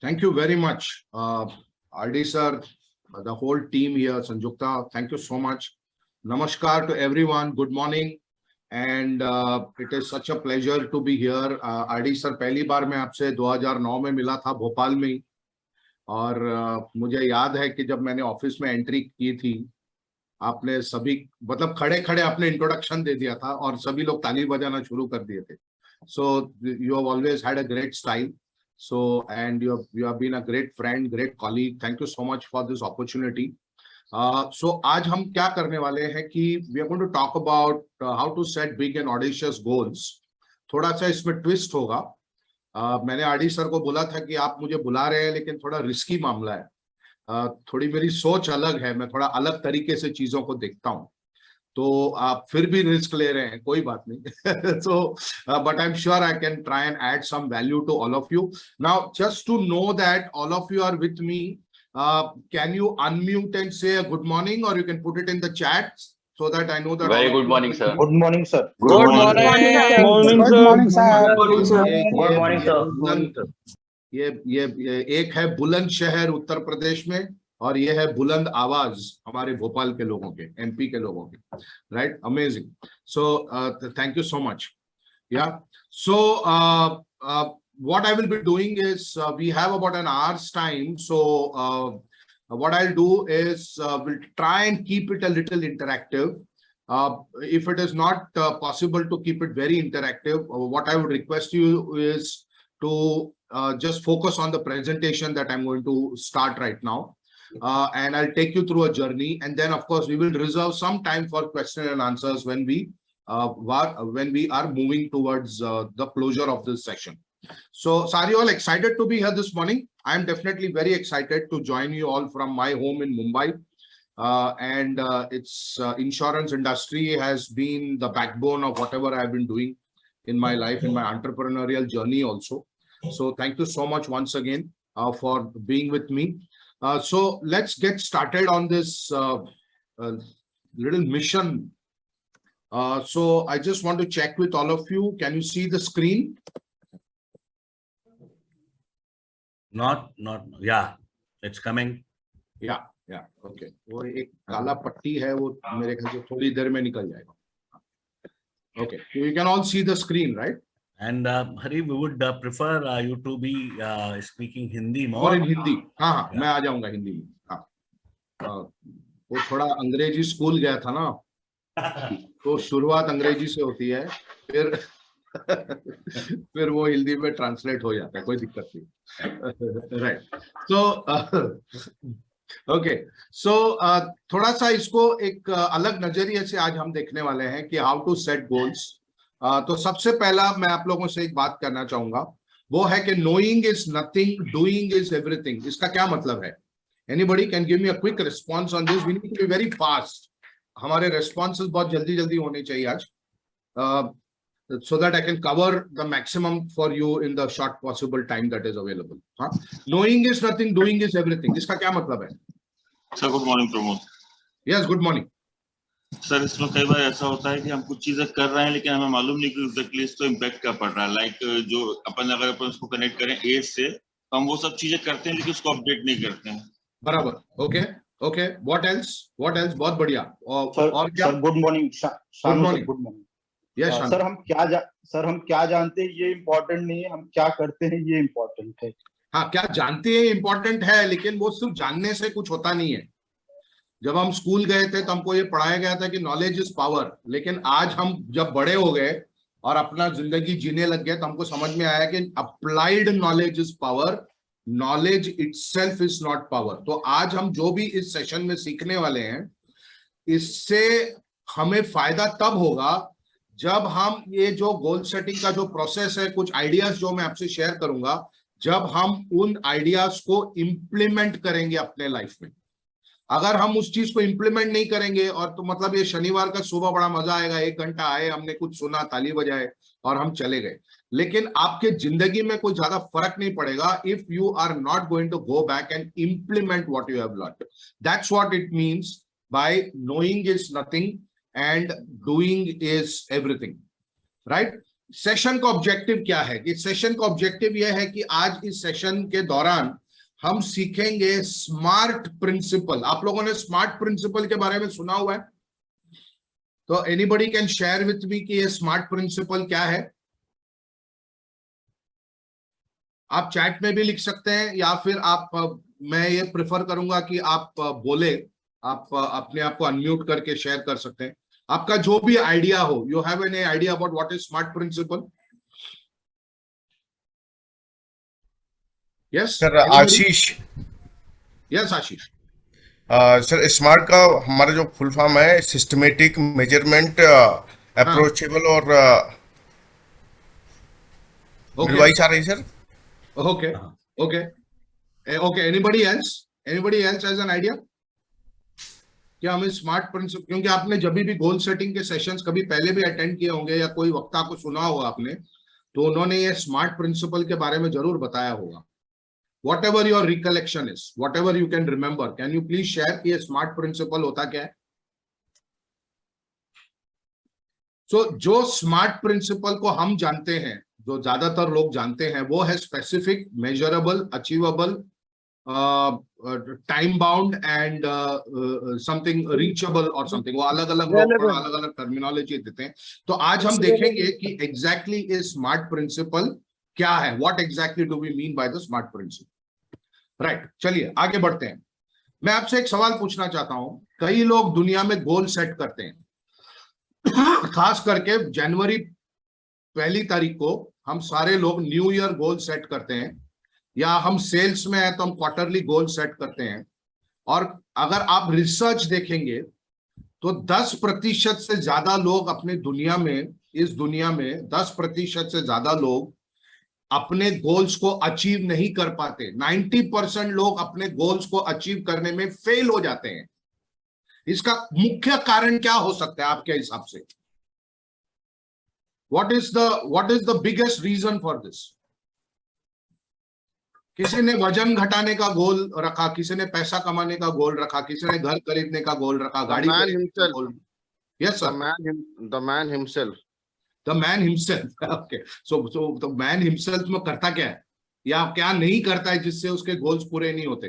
Thank you very much, RD sir, the whole team here, Sanjukta. Thank you so much. Namaskar to everyone. Good morning, and it is such a pleasure to be here. RD sir, पहली बार मैं आपसे 2009 में मिला था भोपाल में ही, और मुझे याद है कि जब मैंने ऑफिस में एंट्री की थी, आपने सभी मतलब खड़े खड़े आपने इंट्रोडक्शन दे दिया था और सभी लोग ताली बजाना शुरू कर दिए थे. So you have always had a great style. So, and you have been a great friend, great colleague. Thank you so much for this opportunity. So आज हम क्या करने वाले हैं कि we are going to talk about how to set big and audacious goals. थोड़ा सा इसमें ट्विस्ट होगा. मैंने आरडी सर को बोला था कि आप मुझे बुला रहे हैं लेकिन थोड़ा रिस्की मामला है. थोड़ी मेरी सोच अलग है, मैं थोड़ा अलग तरीके से चीजों को देखता हूँ, तो आप फिर भी रिस्क ले रहे हैं, कोई बात नहीं. So but I'm sure I can try and add some value to all of you. Now, just to know that all of you are with me, can you unmute and say a good morning, or you can put it in the chat so that I know that. Very good morning, sir. Good morning, sir. Good morning. Good morning, sir. Good morning, sir. ये एक है बुलंद शहर उत्तर प्रदेश में, और ये है बुलंद आवाज हमारे भोपाल के लोगों के, एमपी के लोगों के. Right, amazing. So thank you so much. या, सो what I will be doing is we have about an hour's time. So what I'll do is we'll try and keep it a little interactive. If it is not possible to keep it very interactive, what I would request you is to just focus on the presentation that I'm going to start right now. And I'll take you through a journey, and then of course we will reserve some time for question and answers when we are moving towards the closure of this session. So are you all excited to be here this morning? I am definitely very excited to join you all from my home in Mumbai. And its insurance industry has been the backbone of whatever I've been doing in my life, in my entrepreneurial journey also. So thank you so much once again for being with me. So let's get started on this little mission. So I just want to check with all of you. Can you see the screen? Not, yeah, it's coming. Yeah, okay. वो एक काला पट्टी है, वो मेरे ख्याल से थोड़ी देर में निकल जाएगा. Okay, so you can all see the screen, right? And Hari, we would prefer you to be speaking Hindi more. और in हिंदी. हाँ, मैं आ जाऊंगा हिंदी में. हाँ, वो थोड़ा अंग्रेजी स्कूल गया था ना, तो शुरुआत अंग्रेजी से होती है, फिर वो हिंदी में ट्रांसलेट हो जाता है, कोई दिक्कत नहीं. राइट. सो ओके, सो थोड़ा सा इसको एक अलग नजरिए से आज हम देखने वाले हैं कि हाउ टू सेट गोल्स. तो सबसे पहला मैं आप लोगों से एक बात करना चाहूंगा, वो है कि knowing is nothing, doing is everything. इसका क्या मतलब है? Anybody can give me a quick response on this? We need to be very fast. हमारे रिस्पॉन्सेस बहुत जल्दी जल्दी होने चाहिए आज, so that I can cover the maximum for you in the short possible time that is available. Knowing is nothing, doing is everything. इसका क्या मतलब है? Sir good morning Pramod. Yes, good morning. Sir इसमें कई बार ऐसा होता है कि हम कुछ चीजें कर रहे हैं लेकिन हमें मालूम नहीं कि एग्जैक्टली इसको इम्पैक्ट क्या पड़ रहा है. लाइक जो अगर अपन उसको कनेक्ट करें एज से, तो हम वो सब चीजें करते हैं लेकिन उसको अपडेट नहीं करते हैं. बराबर. ओके. What else? बहुत बढ़िया. और क्या? Sir good morning. Good morning. Yes, sir हम क्या जानते हैं ये इम्पोर्टेंट नहीं है, हम क्या करते हैं ये इम्पोर्टेंट है. हाँ, क्या जानते हैं इम्पोर्टेंट है, लेकिन वो सिर्फ जानने से कुछ होता नहीं है. जब हम स्कूल गए थे तो हमको ये पढ़ाया गया था कि नॉलेज इज पावर, लेकिन आज हम जब बड़े हो गए और अपना जिंदगी जीने लग गए तो हमको समझ में आया कि applied knowledge is power, knowledge itself is not power. तो आज हम जो भी इस सेशन में सीखने वाले हैं, इससे हमें फायदा तब होगा जब हम ये जो गोल सेटिंग का जो प्रोसेस है, कुछ आइडियाज जो मैं आपसे शेयर करूंगा, जब हम उन आइडियाज को इंप्लीमेंट करेंगे अपने लाइफ में. अगर हम उस चीज को इंप्लीमेंट नहीं करेंगे, और तो मतलब ये शनिवार का सुबह बड़ा मजा आएगा, 1 घंटा आए, हमने कुछ सुना, ताली बजाए और हम चले गए, लेकिन आपके जिंदगी में कोई ज्यादा फर्क नहीं पड़ेगा if you are not going to go back and implement what you have learned. That's what it means by knowing is nothing and doing is everything. Right? Session का ऑब्जेक्टिव क्या है? कि सेशन का ऑब्जेक्टिव यह है कि आज इस सेशन के दौरान हम सीखेंगे स्मार्ट प्रिंसिपल। आप लोगों ने स्मार्ट प्रिंसिपल के बारे में सुना हुआ है? तो anybody can share with me कि ये स्मार्ट प्रिंसिपल क्या है? आप चैट में भी लिख सकते हैं या फिर आप मैं ये प्रेफर करूंगा कि आप बोले, आप अपने आप को अनम्यूट करके शेयर कर सकते हैं। आपका जो भी आइडिया हो, you have any idea about what is smart principle? Yes sir Ashish. Yes Ashish. Sir smart का हमारा जो फुल फॉर्म है सिस्टमेटिक, मेजरमेंट, अप्रोचेबल और मेरी वॉइस आ रही है सर? Okay okay okay, anybody else has an idea क्या हमें स्मार्ट प्रिंसिपल? क्योंकि आपने जब भी गोल सेटिंग के सेशंस कभी पहले भी अटेंड किए होंगे या कोई वक्ता को सुना होगा आपने, तो उन्होंने ये स्मार्ट प्रिंसिपल के बारे में जरूर बताया होगा। Whatever your recollection is, whatever you can remember, can you please share कि ये स्मार्ट प्रिंसिपल होता क्या है? So, जो स्मार्ट प्रिंसिपल को हम जानते हैं, जो ज्यादातर लोग जानते हैं, वो है specific, measurable, achievable, time bound and something reachable और समथिंग। वो अलग अलग लोग अलग अलग टर्मिनोलॉजी देते हैं। तो आज हम देखेंगे कि एग्जैक्टली ये स्मार्ट प्रिंसिपल क्या है। What exactly do we mean by the smart principle? Right, चलिए आगे बढ़ते हैं। मैं आपसे एक सवाल पूछना चाहता हूं। कई लोग दुनिया में गोल सेट करते हैं, खास करके जनवरी 1 तारीख को हम सारे लोग न्यू ईयर गोल सेट करते हैं, या हम सेल्स में हैं तो हम क्वार्टरली गोल सेट करते हैं। और अगर आप रिसर्च देखेंगे तो 10% से ज्यादा लोग अपने दुनिया में, इस दुनिया में 10% से ज्यादा लोग अपने गोल्स को अचीव नहीं कर पाते। 90% लोग अपने गोल्स को अचीव करने में फेल हो जाते हैं। इसका मुख्य कारण क्या हो सकता है आपके हिसाब से? What is the biggest reason for this? किसी ने वजन घटाने का गोल रखा, किसी ने पैसा कमाने का गोल रखा, किसी ने घर खरीदने का गोल रखा, गाड़ी खरीदने का goal. Yes sir, the man himself. The man himself. Okay, so the man himself में करता क्या है या क्या नहीं करता है जिससे उसके गोल्स पूरे नहीं होते?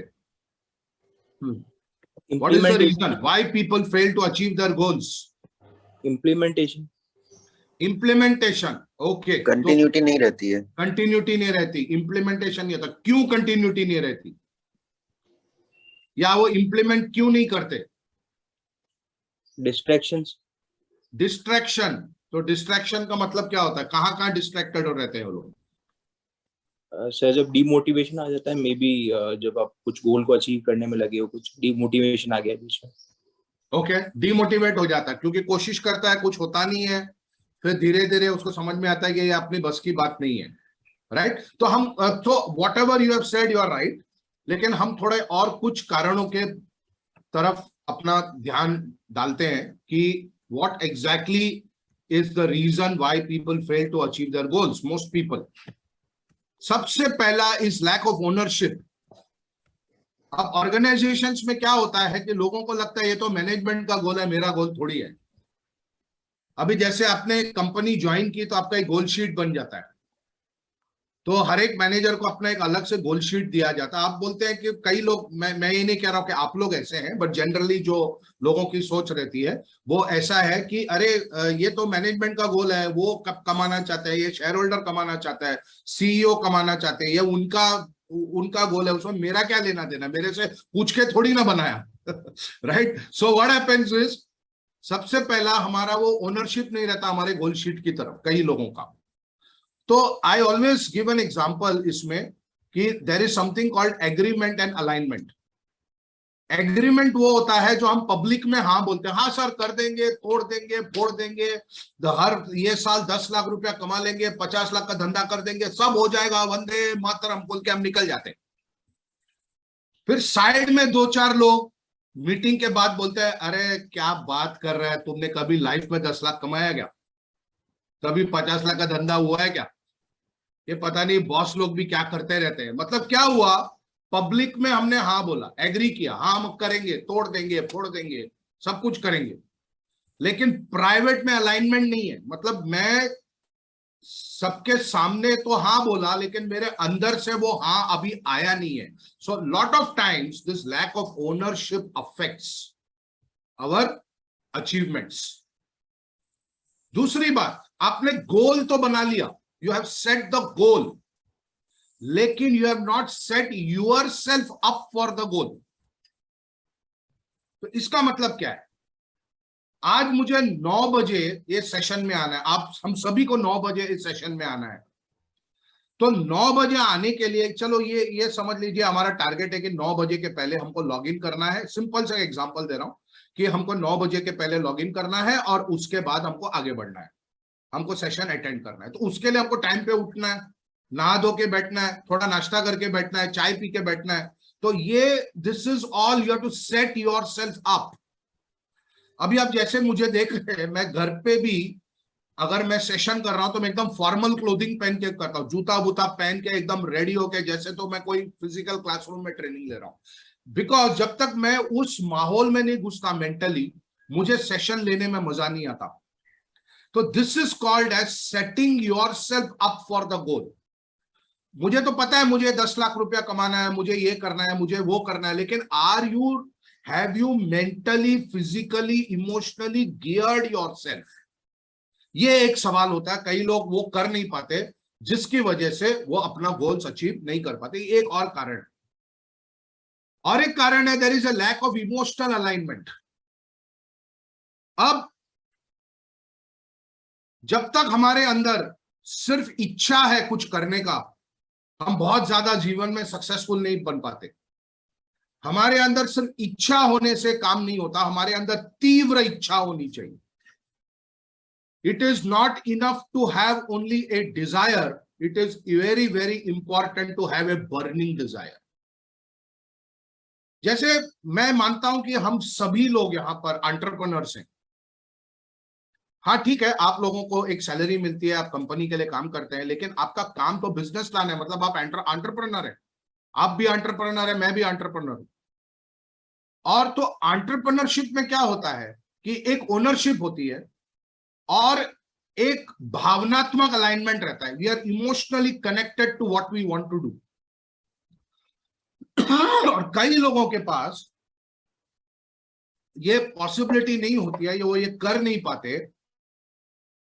What is the reason why people fail to achieve their goals? Implementation. Okay, continuity नहीं रहती है। कंटिन्यूटी नहीं रहती, इम्प्लीमेंटेशन नहीं होता। क्यों कंटिन्यूटी नहीं रहती, या वो इम्प्लीमेंट क्यों नहीं करते? डिस्ट्रैक्शन। तो डिस्ट्रैक्शन का मतलब क्या होता है? कहाँ डिस्ट्रैक्टेड हो रहते हैं वो लोग? सर जब डिमोटिवेशन आ जाता है, मे बी जब आप कुछ गोल को अचीव करने में लगे हो, कुछ डिमोटिवेशन आ गया बीच में। ओके, डिमोटिवेट हो जाता है क्योंकि कोशिश करता है, कुछ होता नहीं है, फिर धीरे धीरे उसको समझ में आता है कि ये अपनी बस की बात नहीं है। राइट, तो हम तो whatever you have said you are right, लेकिन हम थोड़े और कुछ कारणों के तरफ अपना ध्यान डालते हैं कि what exactly is the reason why people fail to achieve their goals. Most people. सबसे पहला is lack of ownership. अब ऑर्गेनाइजेशंस में क्या होता है कि लोगों को लगता है ये तो मैनेजमेंट का गोल है, मेरा गोल थोड़ी है। अभी जैसे आपने कंपनी ज्वाइन की तो आपका एक गोल शीट बन जाता है, तो हर एक मैनेजर को अपना एक अलग से गोल शीट दिया जाता है। आप बोलते हैं कि कई लोग, मैं ये नहीं कह रहा हूं कि आप लोग ऐसे हैं, बट जनरली जो लोगों की सोच रहती है वो ऐसा है कि अरे ये तो मैनेजमेंट का गोल है, वो कब कमाना चाहता है, ये शेयर होल्डर कमाना चाहता है, सीईओ कमाना चाहते हैं, ये उनका गोल है, उसमें मेरा क्या लेना देना, मेरे से पूछ के थोड़ी ना बनाया। Right, so what happens is, सबसे पहला हमारा वो ओनरशिप नहीं रहता हमारे गोल शीट की तरफ कई लोगों का। तो I always give an example इसमें कि there is something called agreement and alignment. Agreement वो होता है जो हम पब्लिक में हाँ बोलते हैं, हाँ सर कर देंगे, तोड़ देंगे, फोड़ देंगे, हर ये साल 10 लाख रुपया कमा लेंगे, 50 लाख का धंधा कर देंगे, सब हो जाएगा, वंदे मातरम बोल के हम निकल जाते हैं। फिर साइड में 2-4 लोग मीटिंग के बाद बोलते हैं, अरे क्या बात कर रहा है, तुमने कभी लाइफ में 10 लाख कमाया क्या, कभी 50 लाख का धंधा हुआ है क्या, ये पता नहीं बॉस लोग भी क्या करते रहते हैं। मतलब क्या हुआ, पब्लिक में हमने हाँ बोला, एग्री किया, हाँ हम करेंगे, तोड़ देंगे, फोड़ देंगे, सब कुछ करेंगे, लेकिन प्राइवेट में अलाइनमेंट नहीं है। मतलब मैं सबके सामने तो हाँ बोला, लेकिन मेरे अंदर से वो हाँ अभी आया नहीं है. So lot of times this lack of ownership affects our achievements. दूसरी बात, आपने गोल तो बना लिया, you have set the goal, लेकिन you have not set yourself up for the goal. तो इसका मतलब क्या है? आज मुझे 9 बजे ये सेशन में आना है, आप हम सभी को 9 बजे इस सेशन में आना है. तो 9 बजे आने के लिए चलो ये समझ लीजिए हमारा टारगेट है कि 9 बजे के पहले हमको लॉग इन करना है. सिंपल सा एग्जांपल दे रहा हूं कि हमको 9 बजे के पहले लॉग इन करना है और उसके बाद हमको आगे बढ़ना है, हमको सेशन अटेंड करना है. तो उसके लिए हमको टाइम पे उठना है, नहा धो के बैठना है, थोड़ा नाश्ता करके बैठना है, चाय पी के बैठना है. तो ये this is all you have to set yourself up. अभी आप जैसे मुझे देख रहे हैं, मैं घर पे भी अगर मैं सेशन कर रहा हूं तो मैं एकदम फॉर्मल क्लोथिंग पहन के करता हूं, जूता बूता पहन के एकदम रेडी होके, जैसे तो मैं कोई फिजिकल क्लासरूम में ट्रेनिंग ले रहा हूं. बिकॉज जब तक मैं उस माहौल में नहीं घुसता मेंटली, मुझे सेशन लेने में मजा नहीं आता. तो this is called as setting yourself up for the goal. मुझे तो पता है मुझे 10 लाख रुपया कमाना है, मुझे ये करना है, मुझे वो करना है, लेकिन have you mentally, physically, emotionally geared yourself? ये एक सवाल होता है. कई लोग वो कर नहीं पाते, जिसकी वजह से वो अपना गोल्स अचीव नहीं कर पाते. एक और कारण, और एक कारण है, there is a lack of emotional alignment. अब जब तक हमारे अंदर सिर्फ इच्छा है कुछ करने का, हम बहुत ज्यादा जीवन में सक्सेसफुल नहीं बन पाते. हमारे अंदर सिर्फ इच्छा होने से काम नहीं होता, हमारे अंदर तीव्र इच्छा होनी चाहिए. It is not enough to have only a desire, it is very very important to have a burning desire. जैसे मैं मानता हूं कि हम सभी लोग यहां पर एंटरप्रेन्योर्स हैं. हाँ ठीक है, आप लोगों को एक सैलरी मिलती है, आप कंपनी के लिए काम करते हैं, लेकिन आपका काम तो बिजनेस लाना है, मतलब आप एंटरप्रेन्योर है. आप भी एंटरप्रेन्योर है, मैं भी एंटरप्रेन्योर हूं. और तो एंटरप्रेन्योरशिप में क्या होता है कि एक ओनरशिप होती है और एक भावनात्मक अलाइनमेंट रहता है. We are emotionally connected to what we want to do. और कई लोगों के पास ये पॉसिबिलिटी नहीं होती है, वो ये कर नहीं पाते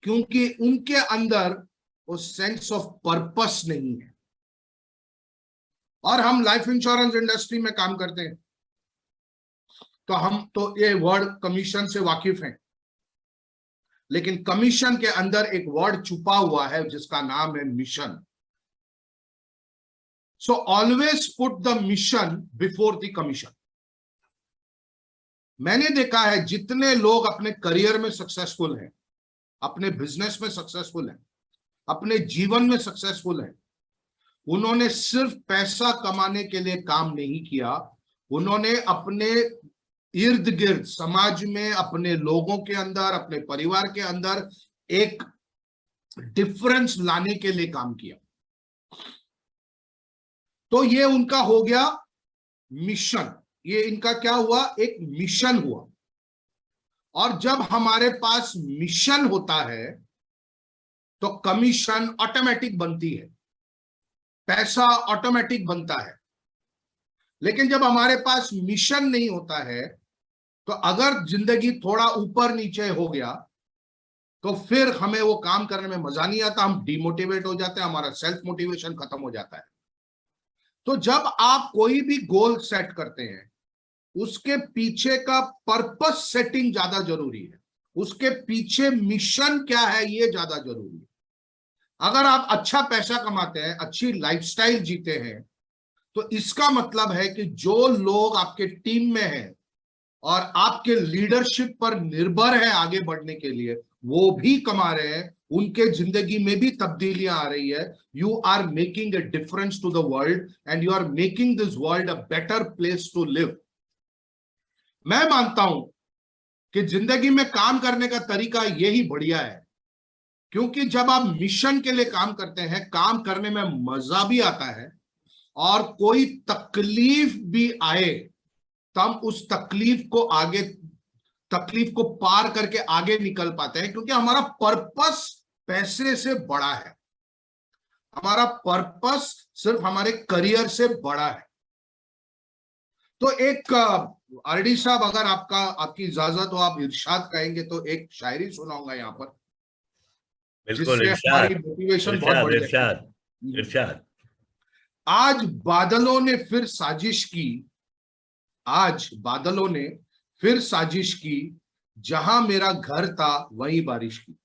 क्योंकि उनके अंदर वो सेंस ऑफ पर्पस नहीं है. और हम लाइफ इंश्योरेंस इंडस्ट्री में काम करते हैं, तो हम तो ये वर्ड कमीशन से वाकिफ हैं, लेकिन कमीशन के अंदर एक वर्ड छुपा हुआ है जिसका नाम है mission. So always put the mission before the commission. मैंने देखा है जितने लोग अपने करियर में सक्सेसफुल हैं, अपने बिजनेस में सक्सेसफुल हैं, अपने जीवन में सक्सेसफुल हैं, उन्होंने सिर्फ पैसा कमाने के लिए काम नहीं किया, उन्होंने अपने इर्द गिर्द समाज में, अपने लोगों के अंदर, अपने परिवार के अंदर एक डिफरेंस लाने के लिए काम किया. तो ये उनका हो गया मिशन. ये इनका क्या हुआ? एक मिशन हुआ. और जब हमारे पास मिशन होता है तो कमीशन ऑटोमेटिक बनती है, पैसा ऑटोमेटिक बनता है. लेकिन जब हमारे पास मिशन नहीं होता है तो अगर जिंदगी थोड़ा ऊपर नीचे हो गया तो फिर हमें वो काम करने में मजा नहीं आता, हम डिमोटिवेट हो जाते हैं, हमारा सेल्फ मोटिवेशन खत्म हो जाता है. तो जब आप कोई भी गोल सेट करते हैं, उसके पीछे का पर्पस सेटिंग ज्यादा जरूरी है, उसके पीछे मिशन क्या है ये ज्यादा जरूरी है. अगर आप अच्छा पैसा कमाते हैं, अच्छी लाइफस्टाइल जीते हैं, तो इसका मतलब है कि जो लोग आपके टीम में हैं और आपके लीडरशिप पर निर्भर है आगे बढ़ने के लिए, वो भी कमा रहे हैं, उनके जिंदगी में भी तब्दीलियां आ रही है. You are making a difference to the world and you are making this world a better place to live. मैं मानता हूं कि जिंदगी में काम करने का तरीका यही बढ़िया है, क्योंकि जब आप मिशन के लिए काम करते हैं, काम करने में मजा भी आता है, और कोई तकलीफ भी आए तब उस तकलीफ को पार करके आगे निकल पाते हैं, क्योंकि हमारा पर्पस पैसे से बड़ा है, हमारा पर्पस सिर्फ हमारे करियर से बड़ा है। तो एक आरडी साहब, अगर आपकी इजाजत हो, आप इरशाद कहेंगे तो एक शायरी सुनाऊंगा यहाँ पर, बिल्कुल जिससे हमारी मोटिवेशन बहुत बढ़ जाएगी। इरशाद इरशाद। आज बादलों ने फिर साजिश की, आज बादलों ने फिर साजिश की, जहां मेरा घर था वहीं बारिश की,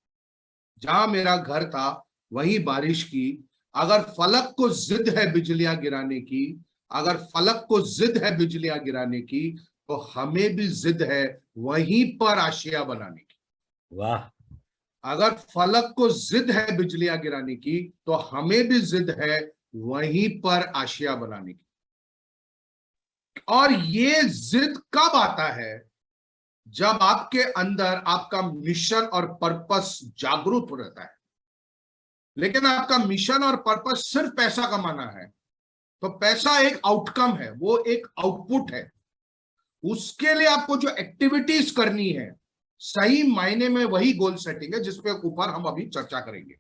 जहां मेरा घर था वहीं बारिश की। अगर फलक को जिद है बिजलियां गिराने की, अगर फलक को जिद है बिजलियां गिराने की, तो हमें भी जिद है वहीं पर आशिया बनाने की। वाह। अगर फलक को जिद है बिजलियां गिराने की, तो हमें भी जिद है वहीं पर आशिया बनाने की। और ये जिद कब आता है? जब आपके अंदर आपका मिशन और पर्पस जागरूक रहता है। लेकिन आपका मिशन और पर्पस सिर्फ पैसा कमाना है, तो पैसा एक आउटकम है, वो एक आउटपुट है। उसके लिए आपको जो एक्टिविटीज करनी है, सही मायने में वही गोल सेटिंग है, जिसपे ऊपर हम अभी चर्चा करेंगे।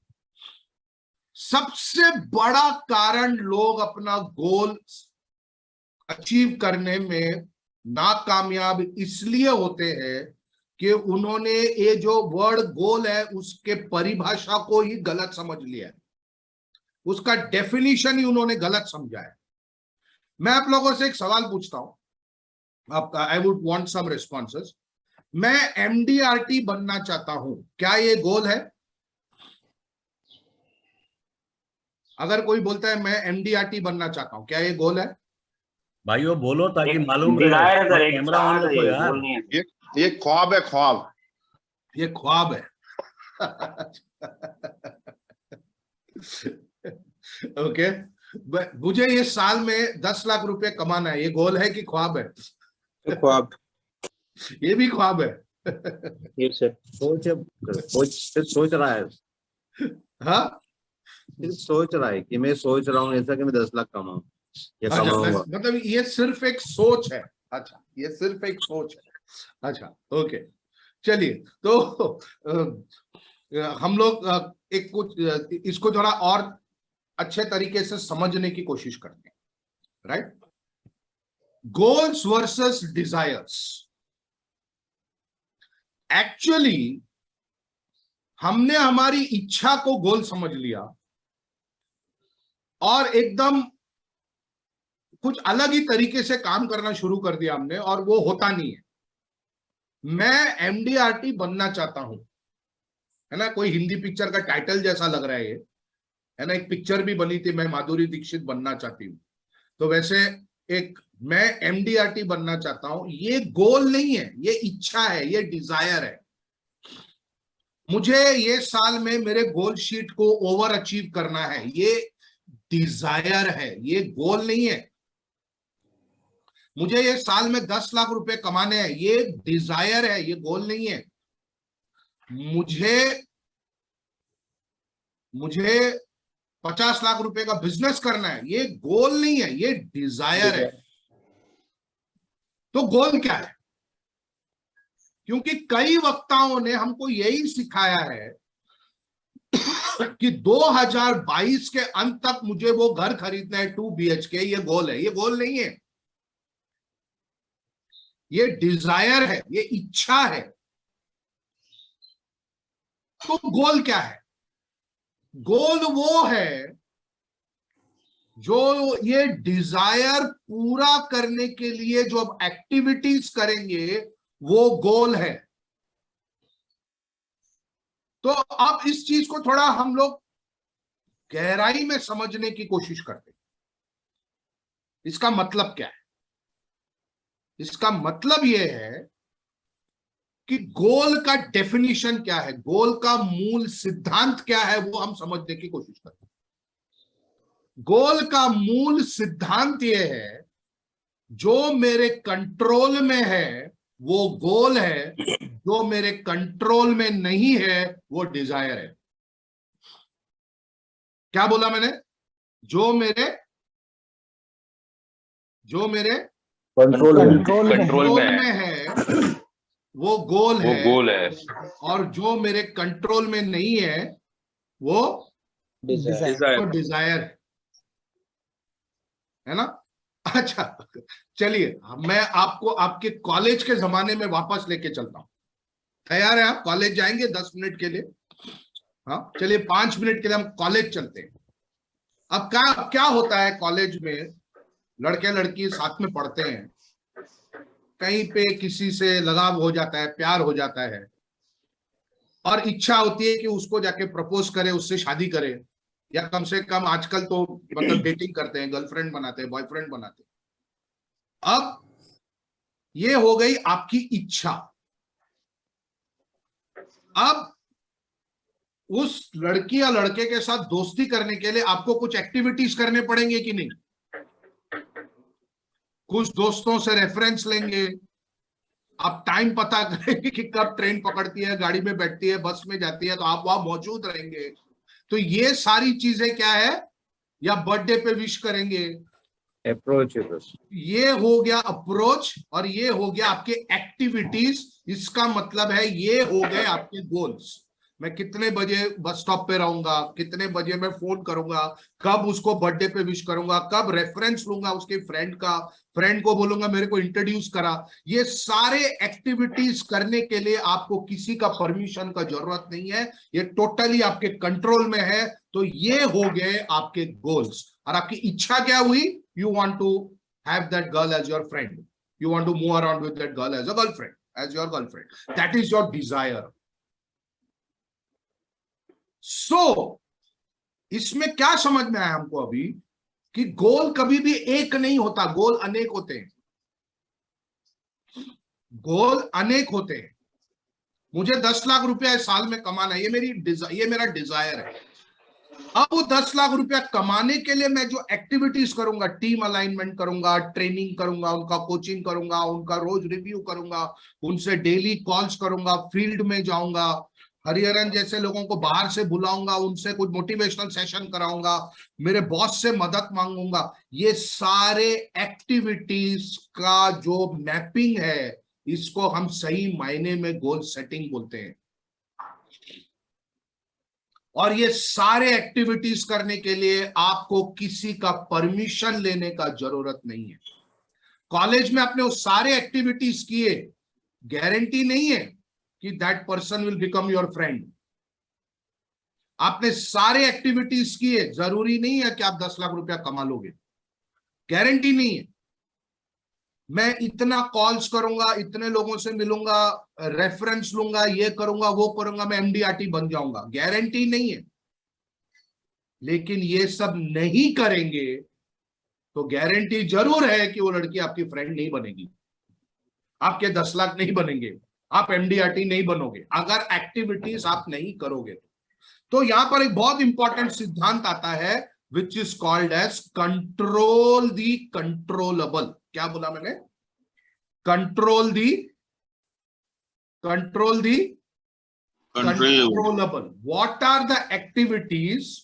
सबसे बड़ा कारण लोग अपना गोल अचीव करने में नाकामयाब इसलिए होते हैं कि उन्होंने ये जो वर्ड गोल है उसके परिभाषा को ही गलत समझ लिया है, उसका डेफिनेशन ही उन्होंने गलत समझा है। मैं आप लोगों से एक सवाल पूछता हूं, आपका I would want some responses. मैं एमडीआरटी बनना चाहता हूं, क्या ये गोल है? अगर कोई बोलता है मैं एमडीआरटी बनना चाहता हूं, क्या ये गोल है? भाइयों बोलो ताकि मालूम डिजायर है सर, एक कैमरा ऑन चाहत है, रखो ये यार। गोल नहीं है। ये ख्वाब है, ख्वाब। ये ख्वाब है। ओके, मुझे ये साल में 10 लाख रुपए कमाना है, ये गोल है कि ख्वाब है? ख्वाब। ये भी ख्वाब है। ये सर सोच रहा है, हाँ, सिर्फ सोच रहा है कि मैं सोच रहा हूँ ऐसा कि मैं 10 लाख कमाऊं या अच्छा, कमाऊंगा। मतलब ये सिर्फ एक सोच है। अच्छा, ये सिर्फ एक सोच है। अच्छा, ओके, चलिए। तो हम लोग एक कुछ इसको थोड़ा और अच्छे तरीके से समझने की कोशिश करते हैं, right? Goals versus desires. Actually हमने हमारी इच्छा को गोल समझ लिया और एकदम कुछ अलग ही तरीके से काम करना शुरू कर दिया हमने, और वो होता नहीं है। मैं एमडीआरटी बनना चाहता हूं, है ना? कोई हिंदी पिक्चर का टाइटल जैसा लग रहा है ये, है ना? एक पिक्चर भी बनी थी, मैं माधुरी दीक्षित बनना चाहती हूँ। तो वैसे एक मैं एमडीआरटी बनना चाहता हूं, ये गोल नहीं है, ये इच्छा है, ये डिजायर है। मुझे ये साल में मेरे गोल शीट को ओवर अचीव करना है, ये डिजायर है, ये गोल नहीं है। मुझे ये साल में 10 लाख रुपए कमाने हैं, ये डिजायर है, ये गोल नहीं है। मुझे 50 लाख रुपए का बिजनेस करना है, ये गोल नहीं है, ये डिजायर है। तो गोल क्या है? क्योंकि कई वक्ताओं ने हमको यही सिखाया है कि 2022 के अंत तक मुझे वो घर खरीदना है 2 BHK, ये गोल है। ये गोल नहीं है, ये डिजायर है, ये इच्छा है। तो गोल क्या है? गोल वो है जो ये डिजायर पूरा करने के लिए जो अब एक्टिविटीज करेंगे, वो गोल है। तो अब इस चीज को थोड़ा हम लोग गहराई में समझने की कोशिश करते हैं। इसका मतलब क्या है? इसका मतलब यह है कि गोल का डेफिनेशन क्या है, गोल का मूल सिद्धांत क्या है, वो हम समझने की कोशिश करते हैं। गोल का मूल सिद्धांत यह है, जो मेरे कंट्रोल में है वो गोल है, जो मेरे कंट्रोल में नहीं है वो डिजायर है। क्या बोला मैंने? जो मेरे कंट्रोल में है वो गोल है, वो गोल है। और जो मेरे कंट्रोल में नहीं है वो Desire. डिजायर है ना। अच्छा चलिए मैं आपको आपके कॉलेज के जमाने में वापस लेके चलता हूं। तैयार है आप? कॉलेज जाएंगे 10 मिनट के लिए? हाँ चलिए 5 मिनट के लिए हम कॉलेज चलते हैं। अब क्या होता है कॉलेज में, लड़के लड़की साथ में पढ़ते हैं, कहीं पे किसी से लगाव हो जाता है, प्यार हो जाता है, और इच्छा होती है कि उसको जाके प्रपोज करे, उससे शादी करे, या कम से कम आजकल तो मतलब डेटिंग करते हैं, गर्लफ्रेंड बनाते हैं, बॉयफ्रेंड बनाते हैं। अब ये हो गई आपकी इच्छा। अब उस लड़की या लड़के के साथ दोस्ती करने के लिए आपको कुछ एक्टिविटीज करने पड़ेंगे कि नहीं? कुछ दोस्तों से रेफरेंस लेंगे, आप टाइम पता करेंगे कि कब ट्रेन पकड़ती है, गाड़ी में बैठती है, बस में जाती है, तो आप वहां मौजूद रहेंगे। तो ये सारी चीजें क्या है? या बर्थडे पे विश करेंगे, अप्रोच है बस। ये हो गया अप्रोच, और ये हो गया आपके एक्टिविटीज। इसका मतलब है ये हो गए आपके गोल्स। मैं कितने बजे बस स्टॉप पे रहूंगा, कितने बजे मैं फोन करूंगा, कब उसको बर्थडे पे विश करूंगा, कब रेफरेंस लूंगा उसके फ्रेंड का, फ्रेंड को बोलूंगा मेरे को इंट्रोड्यूस करा। ये सारे एक्टिविटीज करने के लिए आपको किसी का परमिशन का जरूरत नहीं है, ये टोटली आपके कंट्रोल में है। तो ये हो गए आपके गोल्स। और आपकी इच्छा क्या हुई? You want to have that girl as your friend, you want to move around with that girl as a girlfriend, as your girlfriend. That is your desire. So इसमें क्या समझ में आया हमको अभी कि गोल कभी भी एक नहीं होता, गोल अनेक होते हैं। गोल अनेक होते हैं। मुझे 10 लाख रुपया इस साल में कमाना है, ये मेरा डिजायर है। अब वो 10 लाख रुपया कमाने के लिए मैं जो एक्टिविटीज करूंगा, टीम अलाइनमेंट करूंगा, ट्रेनिंग करूंगा, उनका कोचिंग करूंगा, उनका रोज रिव्यू करूंगा, उनसे डेली कॉल्स करूंगा, फील्ड में जाऊंगा, हरिहरन जैसे लोगों को बाहर से बुलाऊंगा, उनसे कुछ मोटिवेशनल सेशन कराऊंगा, मेरे बॉस से मदद मांगूंगा। ये सारे एक्टिविटीज का जो मैपिंग है, इसको हम सही मायने में गोल सेटिंग बोलते हैं। और ये सारे एक्टिविटीज करने के लिए आपको किसी का परमिशन लेने का जरूरत नहीं है। कॉलेज में आपने वो सारे एक्टिविटीज किए, गारंटी नहीं है कि that person will become your friend. आपने सारे एक्टिविटीज किए, जरूरी नहीं है कि आप 10 लाख रुपया कमा लोगे, गारंटी नहीं है। मैं इतना कॉल्स करूंगा, इतने लोगों से मिलूंगा, रेफरेंस लूंगा, ये करूंगा, वो करूंगा, मैं MDRT बन जाऊंगा, गारंटी नहीं है। लेकिन ये सब नहीं करेंगे तो गारंटी जरूर है कि वो लड़की आपकी फ्रेंड नहीं बनेगी, आपके 10 लाख नहीं बनेंगे, आप MDRT नहीं बनोगे, अगर एक्टिविटीज आप नहीं करोगे। तो यहां पर एक बहुत इंपॉर्टेंट सिद्धांत आता है, which is called as control the controllable. क्या बोला मैंने? Control the controllable. What are the activities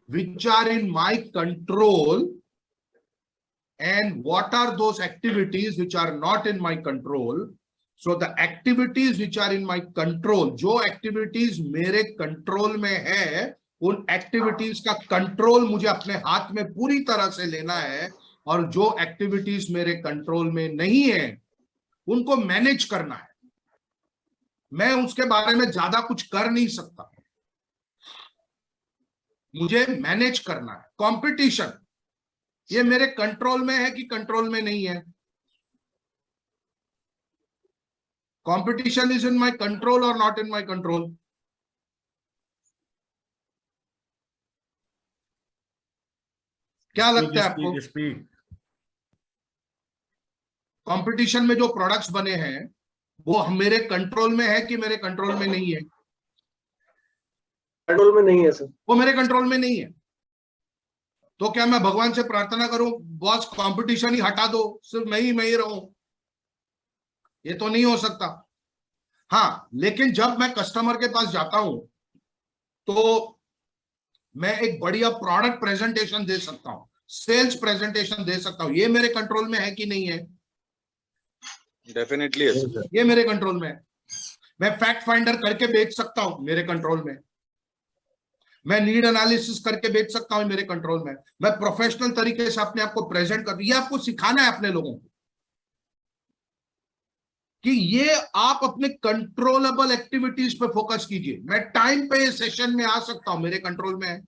which are in my control and what are those activities which are not in my control? So the activities which are in my control, जो activities मेरे control में है, उन activities का control मुझे अपने हाथ में पूरी तरह से लेना है, और जो एक्टिविटीज मेरे कंट्रोल में नहीं है उनको मैनेज करना है। मैं उसके बारे में ज्यादा कुछ कर नहीं सकता, मुझे मैनेज करना है। कंपटीशन, ये मेरे कंट्रोल में है कि कंट्रोल में नहीं है? Competition is in my control और नॉट इन माय कंट्रोल? क्या लगता है आपको? कंपटीशन में जो प्रोडक्ट्स बने हैं वो मेरे कंट्रोल में है कि मेरे कंट्रोल में नहीं है? कंट्रोल में नहीं है सर। वो मेरे कंट्रोल में नहीं है। तो क्या मैं भगवान से प्रार्थना करूं, बॉस कंपटीशन ही हटा दो, सिर्फ मैं ही रहूं? ये तो नहीं हो सकता। हाँ, लेकिन जब मैं कस्टमर के पास जाता हूं तो मैं एक बढ़िया प्रोडक्ट प्रेजेंटेशन दे सकता हूं, सेल्स प्रेजेंटेशन दे सकता हूं। ये मेरे कंट्रोल में है कि नहीं है? डेफिनेटली है सर। ये मेरे कंट्रोल में है। मैं फैक्ट फाइंडर करके बेच सकता हूं, मेरे कंट्रोल में। मैं नीड एनालिसिस करके बेच सकता हूं, मेरे कंट्रोल में। मैं प्रोफेशनल तरीके से अपने आप को प्रेजेंट कर, ये आपको सिखाना है अपने लोगों को कि ये आप अपने कंट्रोलेबल एक्टिविटीज पे फोकस कीजिए। मैं टाइम पे सेशन में आ सकता हूं, मेरे कंट्रोल में है।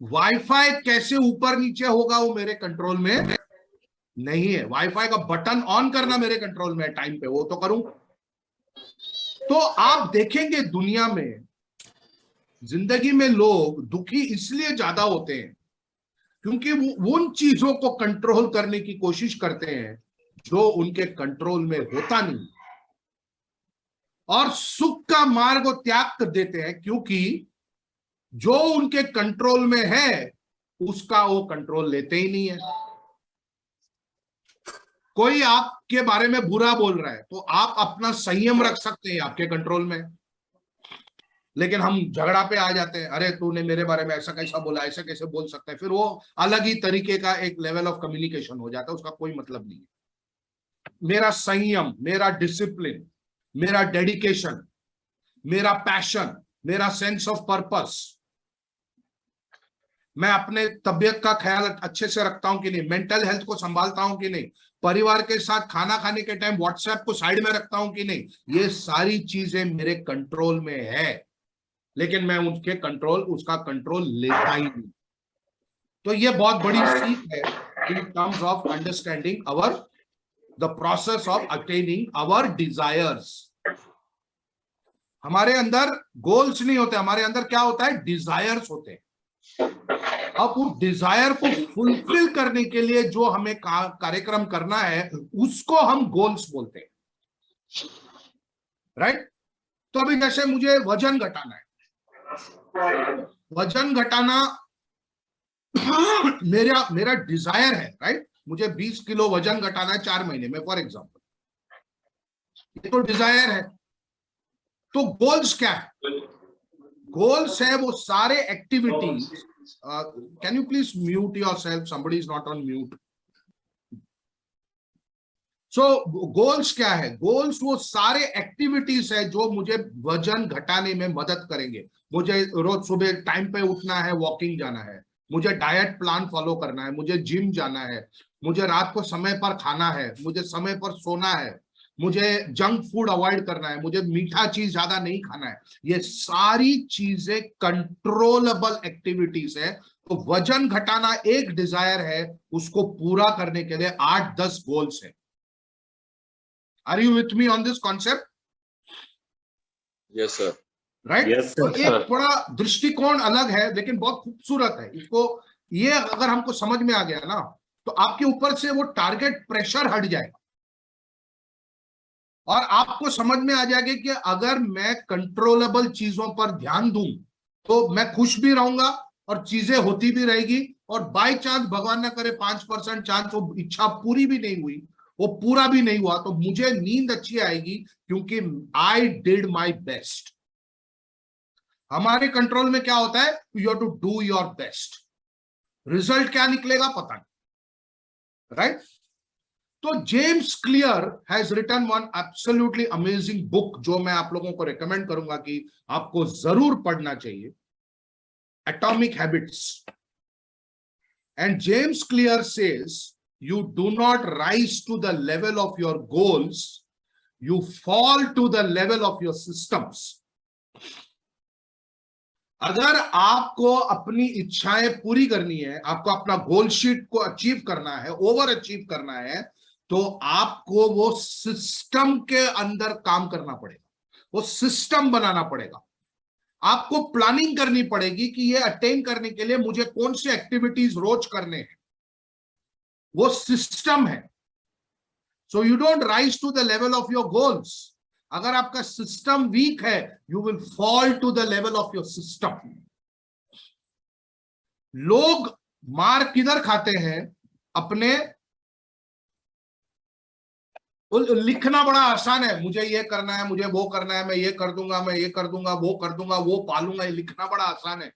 वाईफाई कैसे ऊपर नीचे होगा वो मेरे कंट्रोल में नहीं है। वाईफाई का बटन ऑन करना मेरे कंट्रोल में है, टाइम पे वो तो करूं। तो आप देखेंगे दुनिया में, जिंदगी में लोग दुखी इसलिए ज्यादा होते हैं क्योंकि वो उन चीजों को कंट्रोल करने की कोशिश करते हैं जो उनके कंट्रोल में होता नहीं, और सुख का मार्ग त्याग कर देते हैं क्योंकि जो उनके कंट्रोल में है उसका वो कंट्रोल लेते ही नहीं है। कोई आपके बारे में बुरा बोल रहा है तो आप अपना संयम रख सकते हैं, आपके कंट्रोल में। लेकिन हम झगड़ा पे आ जाते हैं, अरे तूने मेरे बारे में ऐसा कैसा बोला, ऐसा कैसे बोल सकता है। फिर वो अलग ही तरीके का एक लेवल ऑफ कम्युनिकेशन हो जाता है, उसका कोई मतलब नहीं है। मेरा संयम, मेरा डिसिप्लिन, मेरा डेडिकेशन, मेरा पैशन, मेरा सेंस ऑफ पर्पस, मैं अपने तबीयत का ख्याल अच्छे से रखता हूं कि नहीं, मेंटल हेल्थ को संभालता हूं कि नहीं, परिवार के साथ खाना खाने के टाइम व्हाट्सएप को साइड में रखता हूं कि नहीं, ये सारी चीजें मेरे कंट्रोल में है। लेकिन मैं उसका कंट्रोल लेता ही नहीं। तो ये बहुत बड़ी सीख है in terms of understanding the process of attaining our desires. हमारे अंदर गोल्स नहीं होते, हमारे अंदर क्या होता है, डिजायर्स होते हैं। अब उस डिजायर को फुलफिल करने के लिए जो हमें कार्यक्रम करना है उसको हम गोल्स बोलते हैं, राइट। तो अभी जैसे मुझे वजन घटाना है, वजन घटाना मेरा डिजायर है, राइट। मुझे 20 किलो वजन घटाना है 4 महीने में, फॉर एग्जांपल, ये तो डिजायर है। तो गोल्स क्या है? गोल्स है वो सारे activities. Can you please mute yourself, somebody is not on mute. So goals क्या है? गोल्स वो सारे एक्टिविटीज है जो मुझे वजन घटाने में मदद करेंगे। मुझे रोज सुबह टाइम पे उठना है, वॉकिंग जाना है, मुझे डाइट प्लान फॉलो करना है, मुझे जिम जाना है, मुझे रात को समय पर खाना है, मुझे समय पर सोना है, मुझे जंक फूड अवॉइड करना है, मुझे मीठा चीज ज्यादा नहीं खाना है। ये सारी चीजें कंट्रोलेबल एक्टिविटीज है। तो वजन घटाना एक डिजायर है, उसको पूरा करने के लिए 8-10 गोल्स है। Are you with me on this concept? Yes sir. Right. Yes, तो sir. एक थोड़ा दृष्टिकोण अलग है लेकिन बहुत खूबसूरत है। इसको ये अगर हमको समझ में आ गया ना तो आपके ऊपर से वो टारगेट प्रेशर हट जाएगा और आपको समझ में आ जाएगा कि अगर मैं कंट्रोलेबल चीजों पर ध्यान दूं तो मैं खुश भी रहूंगा और चीजें होती भी रहेगी। और बाय चांस, भगवान ना करे, 5% चांस वो इच्छा पूरी भी नहीं हुई, वो पूरा भी नहीं हुआ, तो मुझे नींद अच्छी आएगी क्योंकि आई डिड माई बेस्ट। हमारे कंट्रोल में क्या होता है? You have to do your best. Result क्या निकलेगा पता नहीं, राइट। तो James Clear has written one absolutely amazing book जो मैं आप लोगों को रिकमेंड करूंगा कि आपको जरूर पढ़ना चाहिए, atomic habits. And James clear says you do not rise to the level of your goals, you fall to the level of your systems. अगर आपको अपनी इच्छाएं पूरी करनी है, आपको अपना गोल शीट को अचीव करना है, ओवर अचीव करना है, तो आपको वो सिस्टम के अंदर काम करना पड़ेगा, वो सिस्टम बनाना पड़ेगा। आपको प्लानिंग करनी पड़ेगी कि ये अटेन करने के लिए मुझे कौन सी एक्टिविटीज रोज करने हैं, वो सिस्टम है। So you don't rise to the level of your goals. अगर आपका सिस्टम वीक है, you will fall to the level of your system. लोग मार किधर खाते हैं? अपने लिखना बड़ा आसान है, मुझे ये करना है, मुझे वो करना है, मैं ये कर दूंगा, मैं ये कर दूंगा, वो कर दूंगा, वो पालूंगा, ये लिखना बड़ा आसान है।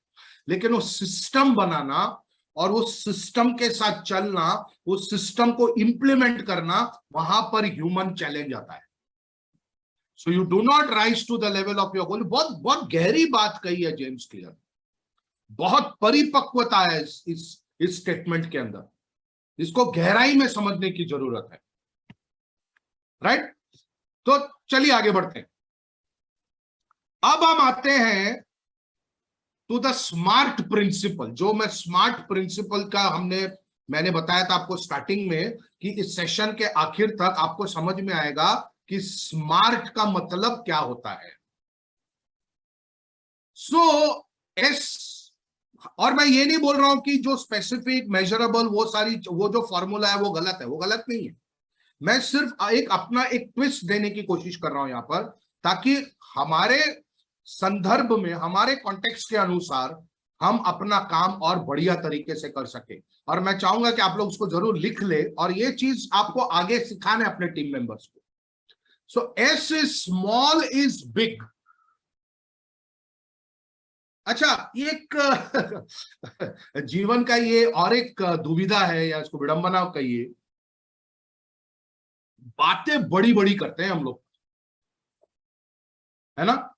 लेकिन वो सिस्टम बनाना और वो सिस्टम के साथ चलना, वो सिस्टम को इंप्लीमेंट करना, वहां पर ह्यूमन चैलेंज आता है। So you do not rise to the level of your goal. बहुत बहुत गहरी बात कही है जेम्स क्लियर। बहुत परिपक्वता है इस स्टेटमेंट के अंदर, इसको गहराई में समझने की जरूरत है, राइट। तो चलिए आगे बढ़ते हैं। अब हम आते हैं टू द स्मार्ट प्रिंसिपल। जो मैं स्मार्ट प्रिंसिपल का मैंने बताया था आपको स्टार्टिंग में कि इस सेशन के आखिर तक आपको समझ में आएगा कि स्मार्ट का मतलब क्या होता है। और मैं ये नहीं बोल रहा हूं कि जो स्पेसिफिक मेजरेबल वो जो फॉर्मूला है वो गलत है, वो गलत नहीं है। मैं सिर्फ अपना एक ट्विस्ट देने की कोशिश कर रहा हूं यहां पर, ताकि हमारे संदर्भ में, हमारे कॉन्टेक्स्ट के अनुसार हम अपना काम और बढ़िया तरीके से कर सके। और मैं चाहूंगा कि आप लोग उसको जरूर लिख ले और ये चीज आपको आगे सिखाना है अपने टीम मेंबर्स को। So as is small is big. अच्छा, एक जीवन का ये और एक दुविधा है, या इसको विडंबना कहिए, बातें बड़ी बड़ी करते हैं हम लोग, है ना।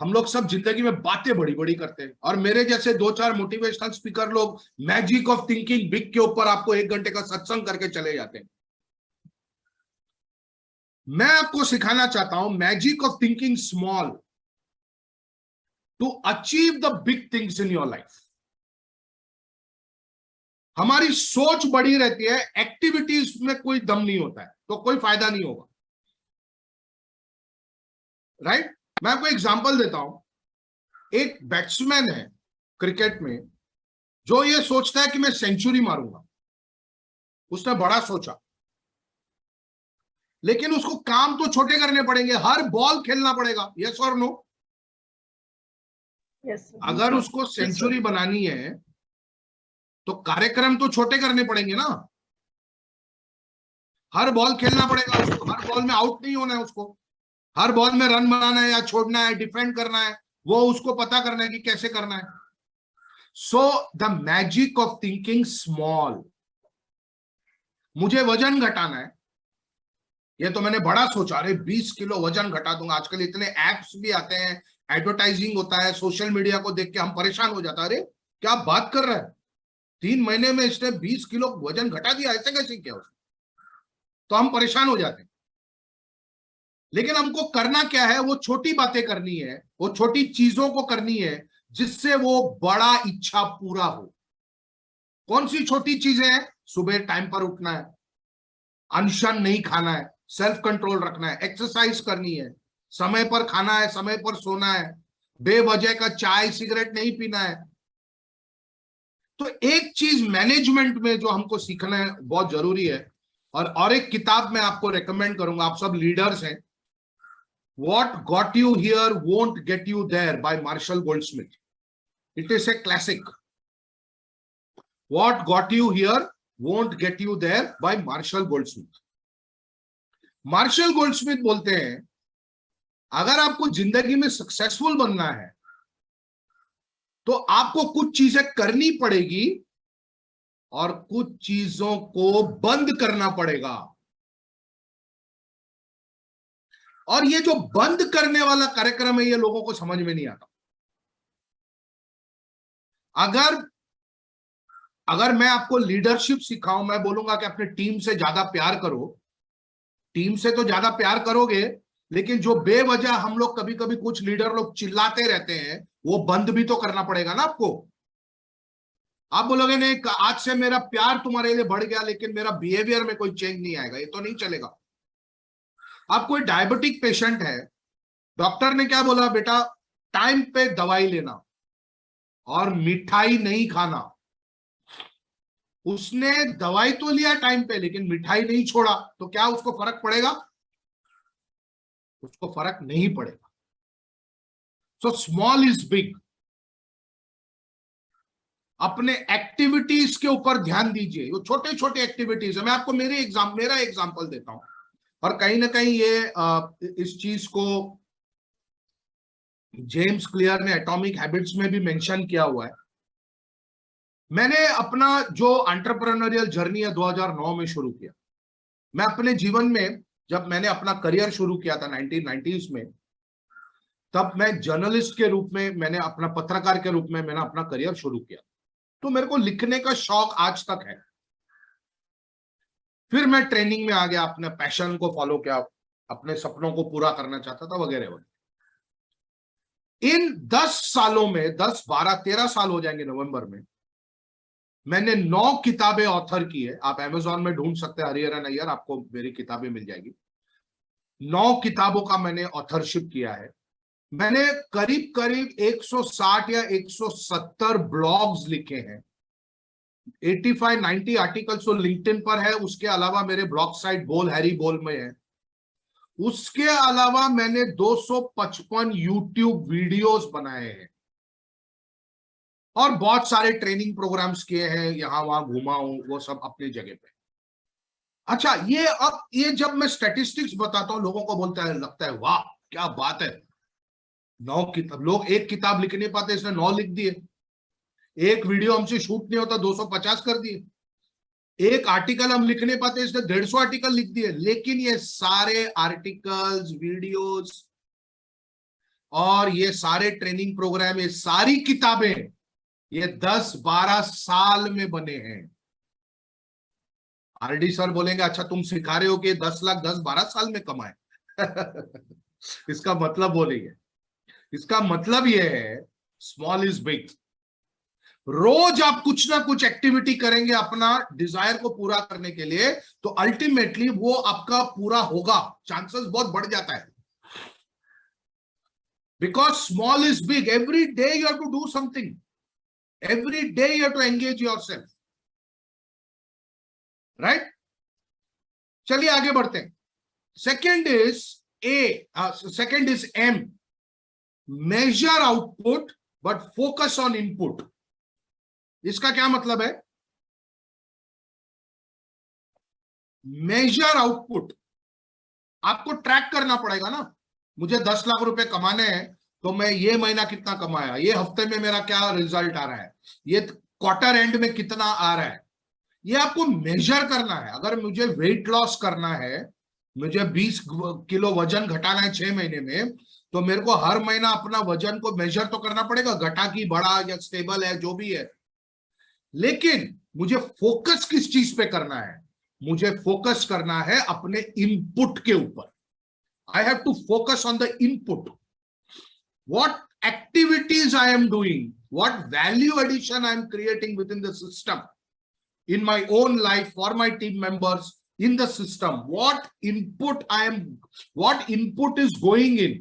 हम लोग सब जिंदगी में बातें बड़ी बड़ी करते हैं, और मेरे जैसे 2-4 मोटिवेशनल स्पीकर लोग मैजिक ऑफ थिंकिंग बिग के ऊपर आपको 1 घंटे का सत्संग करके चले जाते हैं। मैं आपको सिखाना चाहता हूं magic of thinking small to achieve the big things in your life. हमारी सोच बड़ी रहती है, एक्टिविटीज में कोई दम नहीं होता है, तो कोई फायदा नहीं होगा, राइट। मैं आपको एग्जांपल देता हूं। एक बैट्समैन है क्रिकेट में जो ये सोचता है कि मैं सेंचुरी मारूंगा। उसने बड़ा सोचा, लेकिन उसको काम तो छोटे करने पड़ेंगे, हर बॉल खेलना पड़ेगा, यस और नो। अगर उसको सेंचुरी बनानी है तो कार्यक्रम तो छोटे करने पड़ेंगे ना। हर बॉल खेलना पड़ेगा उसको, हर बॉल में आउट नहीं होना है उसको, हर बॉल में रन बनाना है या छोड़ना है, डिफेंड करना है, वो उसको पता करना है कि कैसे करना है। So the magic of thinking small. मुझे वजन घटाना है, ये तो मैंने बड़ा सोचा, अरे 20 किलो वजन घटा दूंगा। आजकल इतने एप्स भी आते हैं, एडवर्टाइजिंग होता है, सोशल मीडिया को देख के हम परेशान हो जाता है, अरे क्या बात कर रहा है, 3 महीने में इसने 20 किलो वजन घटा दिया, ऐसे कैसे किया उसने। तो हम परेशान हो जाते हैं। लेकिन हमको करना क्या है, वो छोटी बातें करनी है, वो छोटी चीजों को करनी है जिससे वो बड़ा इच्छा पूरा हो। कौन सी छोटी चीजें हैं? सुबह टाइम पर उठना है, अनशन नहीं खाना है, सेल्फ कंट्रोल रखना है, एक्सरसाइज करनी है, समय पर खाना है, समय पर सोना है, बेवजह का चाय सिगरेट नहीं पीना है। तो एक चीज मैनेजमेंट में जो हमको सीखना है बहुत जरूरी है, और एक किताब मैं आपको रेकमेंड करूंगा, आप सब लीडर्स हैं, What Got You Here Won't Get You There by Marshall Goldsmith. It is a classic. What Got You Here Won't Get You There by Marshall Goldsmith. Marshall Goldsmith बोलते हैं, अगर आपको जिंदगी में सक्सेसफुल बनना है तो आपको कुछ चीजें करनी पड़ेगी और कुछ चीजों को बंद करना पड़ेगा। और ये जो बंद करने वाला कार्यक्रम है, ये लोगों को समझ में नहीं आता। अगर मैं आपको लीडरशिप सिखाऊं, मैं बोलूंगा कि अपने टीम से ज्यादा प्यार करो, टीम से तो ज्यादा प्यार करोगे, लेकिन जो बेवजह हम लोग कभी कभी कुछ लीडर लोग चिल्लाते रहते हैं, वो बंद भी तो करना पड़ेगा ना आपको। आप बोलोगे नहीं, आज से मेरा प्यार तुम्हारे लिए बढ़ गया, लेकिन मेरा बिहेवियर में कोई चेंज नहीं आएगा, ये तो नहीं चलेगा। आप कोई डायबिटिक पेशेंट है, डॉक्टर ने क्या बोला, बेटा टाइम पे दवाई लेना और मिठाई नहीं खाना। उसने दवाई तो लिया टाइम पे, लेकिन मिठाई नहीं छोड़ा, तो क्या उसको फर्क पड़ेगा? उसको फर्क नहीं पड़ेगा। So small is big. अपने एक्टिविटीज के ऊपर ध्यान दीजिए, वो छोटे छोटे एक्टिविटीज है। मैं आपको मेरा एग्जांपल देता हूं, और कहीं ना कहीं ये इस चीज को जेम्स क्लियर ने एटॉमिक हैबिट्स में भी मेंशन किया हुआ है। मैंने अपना जो एंटरप्रेन्योरियल जर्नी है 2009 में शुरू किया। मैं अपने जीवन में, जब मैंने अपना करियर शुरू किया था 1990s में, तब मैं जर्नलिस्ट के रूप में, मैंने अपना पत्रकार के रूप में मैंने अपना करियर शुरू किया। तो मेरे को लिखने का शौक आज तक है। फिर मैं ट्रेनिंग में आ गया, अपने पैशन को फॉलो किया, अपने सपनों को पूरा करना चाहता था, वगैरह वगैरह। इन 10 सालों में, 10, 12, 13 साल हो जाएंगे नवंबर में, मैंने 9 किताबें ऑथर की है। आप अमेज़न में ढूंढ सकते हैं हरिहरन अय्यर, आपको मेरी किताबें मिल जाएगी। 9 किताबों का मैंने ऑथरशिप किया है। मैंने करीब करीब 160 या 170 ब्लॉग्स लिखे हैं। 85-90 आर्टिकल्स तो लिंक्डइन पर है, उसके अलावा मेरे ब्लॉग साइट बोल हैरी बोल में है। उसके अलावा मैंने 255 यूट्यूब वीडियोस बनाए हैं और बहुत सारे ट्रेनिंग प्रोग्राम्स किए हैं, यहां वहां घुमा हूं, वो सब अपनी जगह पे। अच्छा, ये जब मैं स्टैटिस्टिक्स बताता हूं, लोगों को बोलता है, लगता है वाह क्या बात है, 9 किताब। लोग एक किताब लिख नहीं पाते, इसने 9 लिख दिए। एक वीडियो हमसे शूट नहीं होता, 250 कर दिए। एक आर्टिकल हम लिख नहीं पाते, इसने 150 आर्टिकल लिख दिए। लेकिन ये सारे आर्टिकल्स, वीडियोस और ये सारे ट्रेनिंग प्रोग्राम, ये सारी किताबें, ये 10-12 साल में बने हैं। आरडी सर बोलेंगे अच्छा तुम सिखा रहे हो कि 10 लाख 10-12 साल में कमाए। इसका मतलब वो नहीं है। इसका मतलब ये है स्मॉल इज बिग। रोज आप कुछ ना कुछ एक्टिविटी करेंगे अपना डिजायर को पूरा करने के लिए, तो अल्टीमेटली वो आपका पूरा होगा, चांसेस बहुत बढ़ जाता है। Because small is big. Every day you have to do something, every day you have to engage yourself, right. चलिए आगे बढ़ते हैं। Second is M, measure output but focus on input. इसका क्या मतलब है? मेजर आउटपुट, आपको ट्रैक करना पड़ेगा ना। मुझे 10 लाख रुपए कमाने हैं, तो मैं ये महीना कितना कमाया, ये हफ्ते में मेरा क्या रिजल्ट आ रहा है, ये क्वार्टर एंड में कितना आ रहा है, ये आपको मेजर करना है। अगर मुझे वेट लॉस करना है, मुझे 20 किलो वजन घटाना है 6 महीने में, तो मेरे को हर महीना अपना वजन को मेजर तो करना पड़ेगा, घटा कि बढ़ा या स्टेबल है, जो भी है। लेकिन मुझे फोकस किस चीज पे करना है? मुझे फोकस करना है अपने इनपुट के ऊपर। I have to focus on the input. What activities I am doing, what value addition I am creating within the system, in my own life, for my team members, in the system. What input is going in,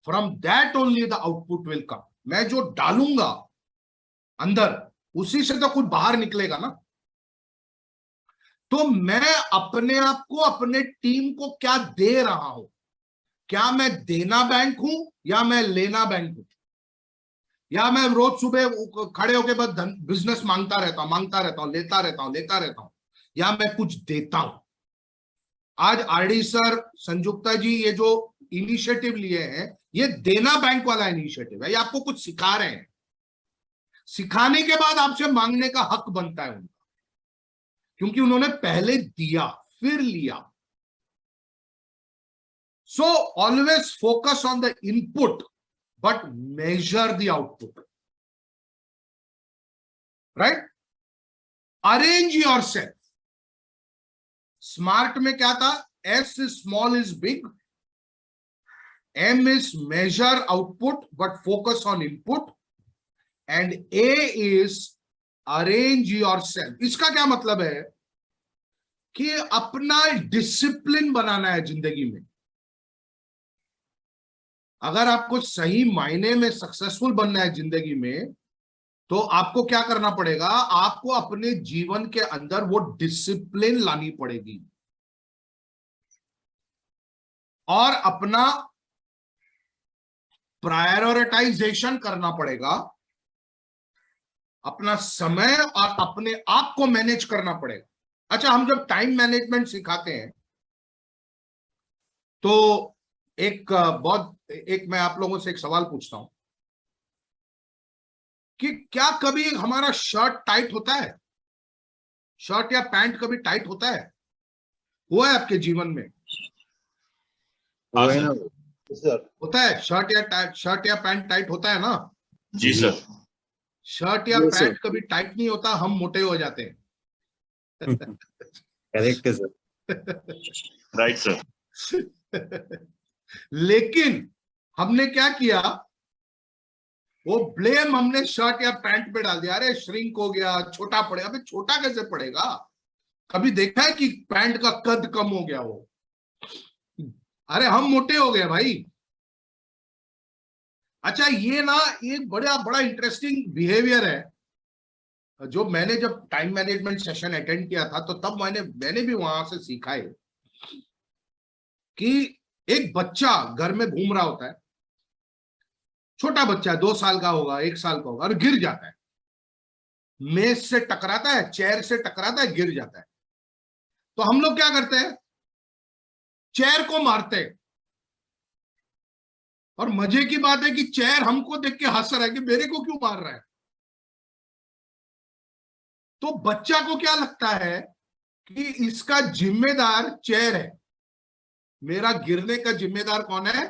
from that only the output will come. मैं जो डालूंगा अंदर, उसी से तो कुछ बाहर निकलेगा ना। तो मैं अपने आप को, अपने टीम को क्या दे रहा हूं? क्या मैं देना बैंक हूं या मैं लेना बैंक हूं? या मैं रोज सुबह खड़े होके बस बिजनेस मांगता रहता हूं, लेता रहता हूं, या मैं कुछ देता हूं? आज आरडी सर, संजुक्ता जी, ये जो इनिशिएटिव लिए हैं, ये देना बैंक वाला इनिशिएटिव है। ये आपको कुछ सिखा रहे हैं। सिखाने के बाद आपसे मांगने का हक बनता है उनका, क्योंकि उन्होंने पहले दिया फिर लिया। So always focus on the input but measure the output, right? Arrange yourself. Smart में क्या था? S is small is big, M is measure output but focus on input, and A is arrange yourself. इसका क्या मतलब है? कि अपना discipline बनाना है जिंदगी में। अगर आपको सही मायने में सक्सेसफुल बनना है जिंदगी में, तो आपको क्या करना पड़ेगा? आपको अपने जीवन के अंदर वो डिसिप्लिन लानी पड़ेगी और अपना प्रायोरिटाइजेशन करना पड़ेगा, अपना समय और अपने आप को मैनेज करना पड़ेगा। अच्छा, हम जब टाइम मैनेजमेंट सिखाते हैं, तो एक मैं आप लोगों से एक सवाल पूछता हूं कि क्या कभी हमारा शर्ट टाइट होता है? शर्ट या पैंट कभी टाइट होता है? हुआ है आपके जीवन में? हुआ है ना? सर होता है शर्ट या पैंट टाइट होता है ना? जी सर। शर्ट या Yes, sir. पैंट कभी टाइट नहीं होता, हम मोटे हो जाते हैं। करेक्ट है सर। Right sir. लेकिन हमने क्या किया, वो ब्लेम हमने शर्ट या पैंट पे डाल दिया। अरे श्रिंक हो गया, छोटा पड़ेगा। अबे छोटा कैसे पड़ेगा? कभी देखा है कि पैंट का कद कम हो गया हो? अरे हम मोटे हो गए भाई। अच्छा, ये ना एक बड़ा बड़ा इंटरेस्टिंग बिहेवियर है जो मैंने जब टाइम मैनेजमेंट सेशन अटेंड किया था तो तब मैंने भी वहां से सीखा है कि एक बच्चा घर में घूम रहा होता है, छोटा बच्चा 2 साल का होगा, 1 साल का होगा, और गिर जाता है, मेज से टकराता है, चेयर से टकराता है, गिर जाता है। तो हम लोग क्या करते हैं, चेयर को मारते हैं। और मजे की बात है कि चेयर हमको देख के हंस रहा है कि मेरे को क्यों मार रहा है। तो बच्चा को क्या लगता है कि इसका जिम्मेदार चेयर है, मेरा गिरने का जिम्मेदार कौन है?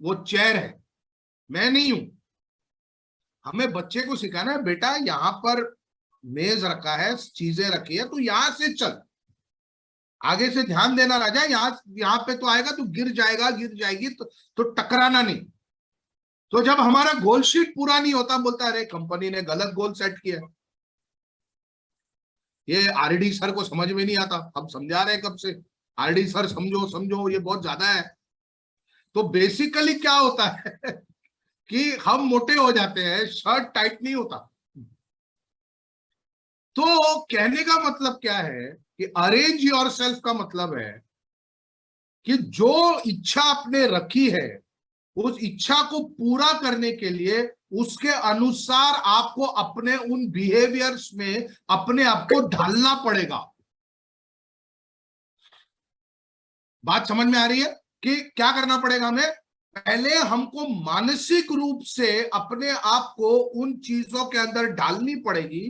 वो चेयर है, मैं नहीं हूं। हमें बच्चे को सिखाना है, बेटा यहां पर मेज रखा है, चीजें रखी है, तो यहां से चल, आगे से ध्यान देना राजा, यहां पे तो आएगा तो गिर जाएगा, गिर जाएगी, तो टकराना नहीं। तो जब हमारा गोल शीट पूरा नहीं होता, बोलता अरे कंपनी ने गलत गोल सेट किया। ये आरडी सर को समझ में नहीं आता, हम समझा रहे हैं कब से, आरडी सर समझो समझो, ये बहुत ज्यादा है। तो बेसिकली क्या होता है कि हम मोटे हो जाते हैं, शर्ट टाइट नहीं होता। तो कहने का मतलब क्या है कि अरेंज योरसेल्फ का मतलब है कि जो इच्छा आपने रखी है, उस इच्छा को पूरा करने के लिए उसके अनुसार आपको अपने उन बिहेवियर्स में अपने आप को ढालना पड़ेगा। बात समझ में आ रही है कि क्या करना पड़ेगा हमें? पहले हमको मानसिक रूप से अपने आप को उन चीजों के अंदर डालनी पड़ेगी,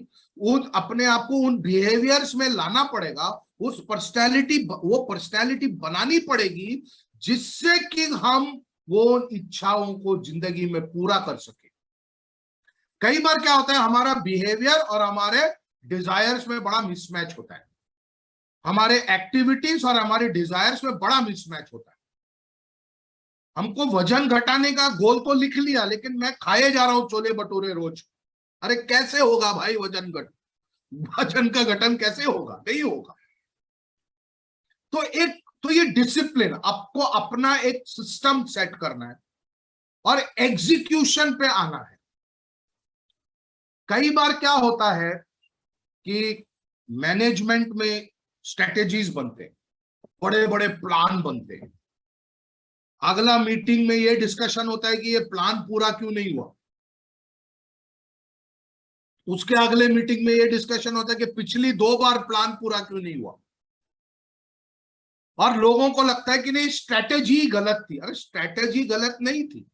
अपने आप को उन बिहेवियर्स में लाना पड़ेगा, वो पर्सनैलिटी बनानी पड़ेगी, जिससे कि हम वो इच्छाओं को जिंदगी में पूरा कर सके। कई बार क्या होता है, हमारा बिहेवियर और हमारे डिजायर्स में बड़ा मिसमैच होता है, हमारे एक्टिविटीज और हमारे डिजायर्स में बड़ा मिसमैच होता है। हमको वजन घटाने का गोल तो लिख लिया, लेकिन मैं खाए जा रहा हूं छोले भटूरे रोज। अरे कैसे होगा भाई वजन का गठन कैसे होगा? नहीं होगा। तो ये डिसिप्लिन, आपको अपना एक सिस्टम सेट करना है और एग्जीक्यूशन पे आना है। कई बार क्या होता है कि मैनेजमेंट में स्ट्रेटेजीज बनते हैं, बड़े बड़े प्लान बनते हैं, अगला मीटिंग में ये डिस्कशन होता है कि ये प्लान पूरा क्यों नहीं हुआ, उसके अगले मीटिंग में ये डिस्कशन होता है कि पिछली 2 बार प्लान पूरा क्यों नहीं हुआ। और लोगों को लगता है कि नहीं स्ट्रेटेजी गलत थी। अरे स्ट्रेटेजी गलत नहीं थी,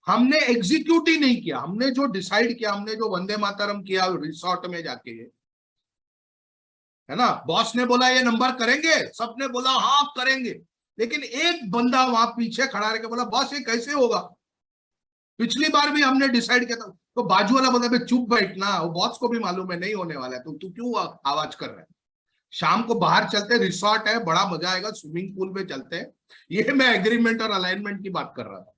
हमने एग्जीक्यूट ही नहीं किया। हमने जो डिसाइड किया, हमने जो वंदे मातरम किया रिसोर्ट में जाके, है ना, बॉस ने बोला ये नंबर करेंगे, सबने बोला हाँ करेंगे, लेकिन एक बंदा वहां पीछे खड़ा रह के बोला बॉस ये कैसे होगा, पिछली बार भी हमने डिसाइड किया था। तो बाजू वाला बोला चुप बैठना, वो बॉस को भी मालूम है नहीं होने वाला है, तो तू क्यों आवाज कर रहा है। शाम को बाहर चलते, रिसोर्ट है, बड़ा मजा आएगा, स्विमिंग पूल में चलते हैं। ये मैं एग्रीमेंट और अलाइनमेंट की बात कर रहा था।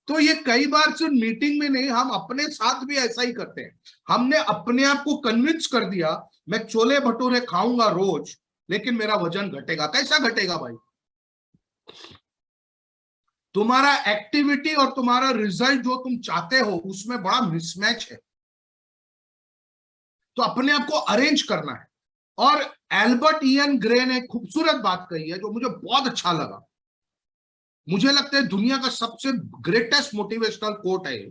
तो ये कई बार सिर्फ मीटिंग में नहीं, हम अपने साथ भी ऐसा ही करते हैं। हमने अपने आप को कन्विंस कर दिया मैं छोले भटूरे खाऊंगा रोज, लेकिन मेरा वजन घटेगा। कैसा घटेगा भाई? तुम्हारा एक्टिविटी और तुम्हारा रिजल्ट जो तुम चाहते हो उसमें बड़ा मिसमैच है। तो अपने आप को अरेंज करना है। और एल्बर्ट इयन ग्रे ने खूबसूरत बात कही है जो मुझे बहुत अच्छा लगा। मुझे लगता है दुनिया का सबसे ग्रेटेस्ट मोटिवेशनल कोट है